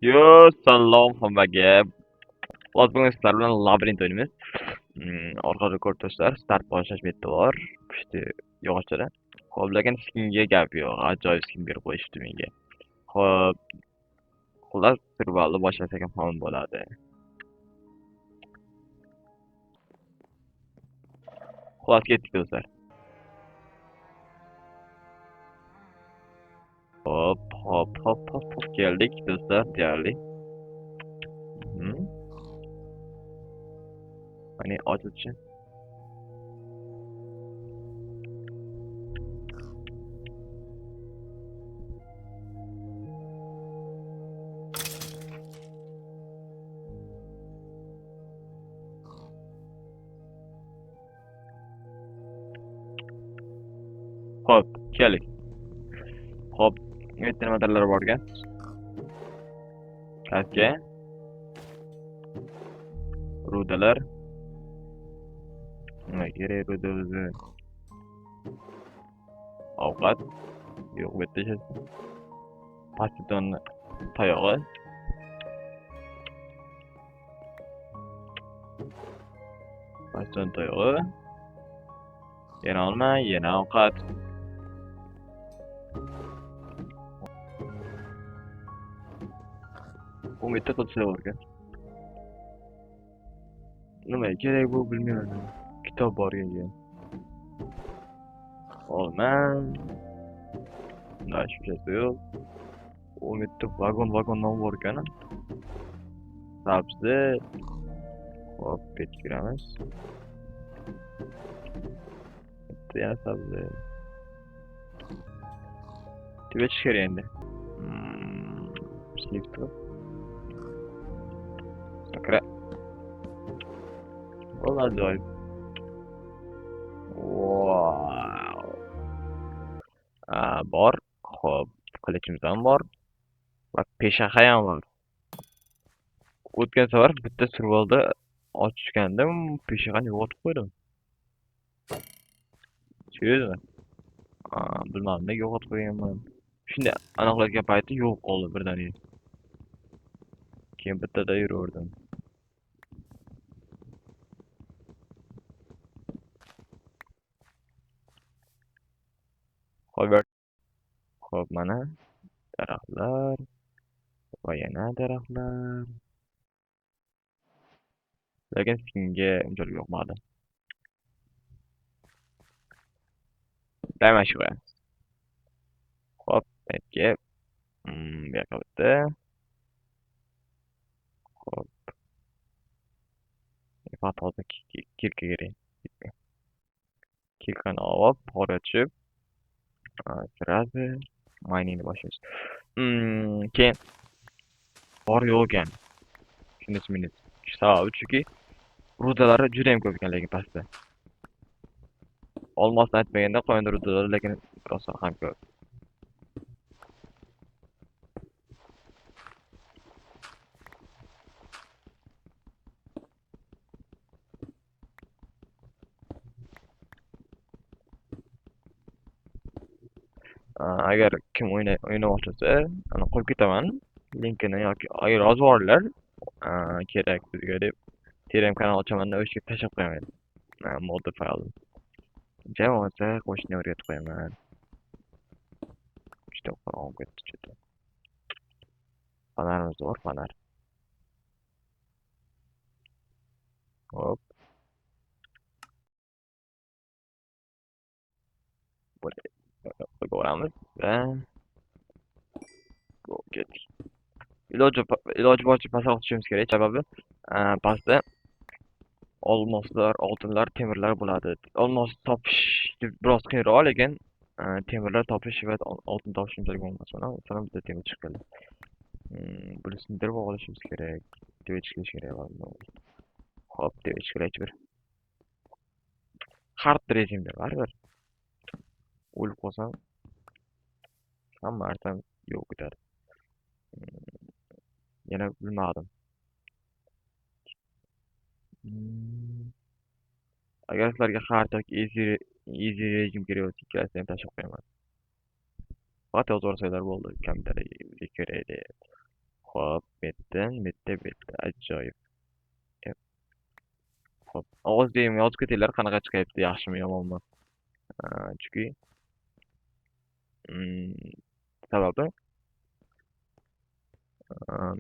Yo, salom hammaga. Hozir bugun sizlar bilan labirint o'ynaymiz. Orqada ko'rib start boshlash beti bor. Pushti yog'ochda. Xo'p, lekin skinga gap yo'q. Ajoyib skin berib qo'yishdi menga. Xo'p, xullas survivalni boshlasak ham bo'ladi. Xullas ketdik do'stlar. Hop keldik do'stlar deyarli. Hani ochilishi. Xo'p, keldik. Xo'p, bu yerda nimadir bor ekan? Pastga rudalar. Nima kerak ruda o'zi? Ovqat yo'q bu yerda hech. Pastiton tayog'i. Pastiton tayog'i. Yana olma, yana ovqat. Umidda qilsa bor ekan. Nima kerak bu bilmayman. Kitob bor ekan. Olma. Nashviyasi yo'q. Umidda vagon nom bor ekan. Sabzi. Hop, betga kiramiz. Bitta yana sabzi. Tibet chiqar endi. Slifti. Sakra. Valla ajoyib. Wow. Bor. Xo'p, qilichimiz ham bor. Va peshaqa ham bor. O'tgan safar bitta survivalda ochgandim, peshaqani yo'qotib qo'ydim. Tushundingmi? Bilmadim, nega yo'qotib qo'yganman. Shunday aniqlayotgan payti yo'q qoldi birdaniga. Keyin bittada yuraverdim. Xo'p, mana daraxtlar va yana daraxtlar. Lekin skinga unchalik yoqmadi. Dayman shu qo'yamiz. Xo'p, aytga bu yoqqa bitta. Xo'p, faqat hozir kirka kerak. Kirkani olib, pora tushib, sразу miningni boshlaymiz. Keyin bor yo'q ekan. Shunisi minus. Sababi chunki rudalari juda ham ko'p ekan lekin pastda. Olmosni aytmaganda qo'yindi rudalari, lekin biroz ham ko'p. Agar kim o'ynamoqchisi, ana qo'yib ketaman. Linkini yoki agar yozib yuboringlar, kerak bizga deb Telegram kanal ochaman deb o'sha tashab qo'yaman. Model fayl. Jam olsa qo'shni o'rgatib qo'yaman. Juda qorong'u ketdi juda. Fanarimiz bor, fanar. Hop. Buraya boramiz va ketdik. Iloji boricha pastga tushishimiz kerak, sababi pastda olmoslar, oltinlar, temirlar bo'ladi. Olmos topish biroz qiyinroq, lekin temirlar topish va oltin topish unchalik bo'lmas. Mana masalan bizda temir chiqqan. Buni sindirib olishimiz kerak. Deb chiqish kerak. Hop, deb chiqarach bir. Hard rejimda baribir. O'lib qolsam hamma narsam yo'q ketadi. Yana bilmadim. Agar sizlarga hard yoki easy rejim kerak bo'lsa, ikkalasini ham tashib qo'yaman. Faqat yozib yuborsanglar bo'ldi, kompyuterga kerak deb. Hop, bitti. Ajoyib. Hop. Ovoz deyim yozib ketinglar, qanaqa chiqyapti, yaxshimi, yomonmi? Chunki mm, sababi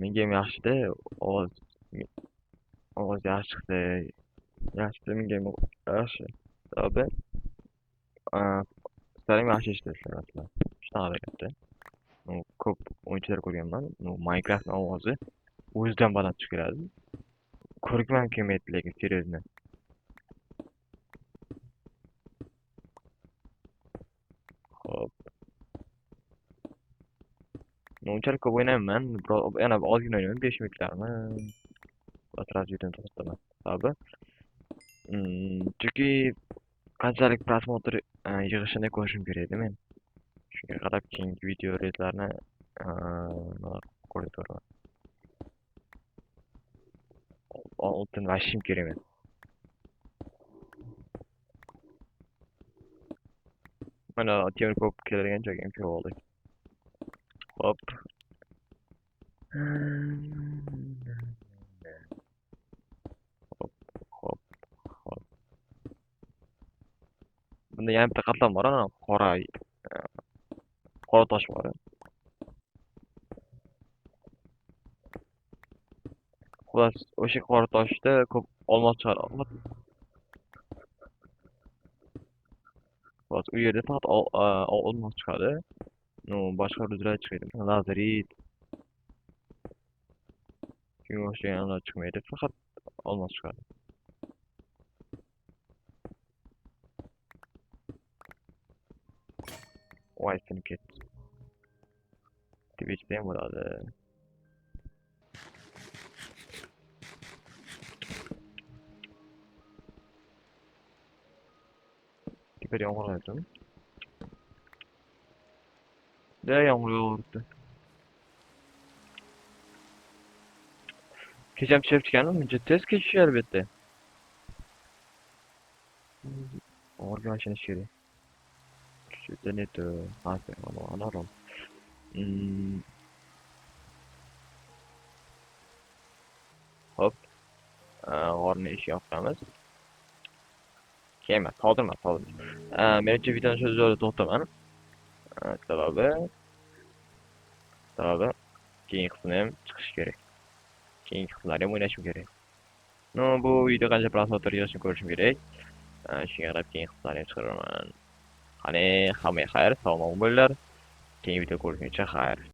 menga ham yaxshida ovoz ovoz yaxshi chiqdi. Yaxshida menga ham yaxshi. Sababi sizlar ham yaxshi eshitasizlar. Shunaqa harakatda. Ko'p o'yinchilar ko'rganman. Minecraftning ovozi o'zidan baland chiqib keladi. Ko'rgim kelmayapti lekin seryozni. Hop. Unchalik ko'p o'ynayman. Yana ozgina o'ynayman. 5 minutlarmi. Sразу videoni to'xtataman. Sababi chunki qanchalik prosmotr yig'ishini ko'rishim kerak edi men. Shunga qarab keyingi video reydlarni ko'rib turaman. Oltin vashim kerak men. Mana temir ko'p keladigan joyga ham kelib oldik. Hop. Hop. Bunda yana bitta qatlam bor, qora tosh bor. Xullas, o'sha qora toshda ko'p olmos chiqadi. Xullas, u yerda faqat olmos chiqadi. Boshqa rudrat chiqadi. Lazerit. Shunga o'xshaganlar chiqmaydi, faqat olmos chiqadi. Voy, sinib ketdi. Twitch'da ham bo'ladi. Tepada yomg'ir yog'yaptimi? Yomg'ir yog'yapti. Kecham tushib chiqqanim, uncha tez kechishi albatta. Organization kerak. Что-то не то. Норм. Hop. G'orni eshik yopamiz. Keyin emas, hozir. Menimcha videoni shu joyda to'xtaman. Sababi keyingi qismda ham chiqish kerak. Keyingi qismlarni ham o'ynashim kerak. Bu video qancha prosmotr yig'ishini ko'rishim kerak. Shunga qarab keyingi qismlarni ham chiqaraman. Qani, hammaga xayr, sog' bo'linglar. Keyingi video ko'rishguncha xayr.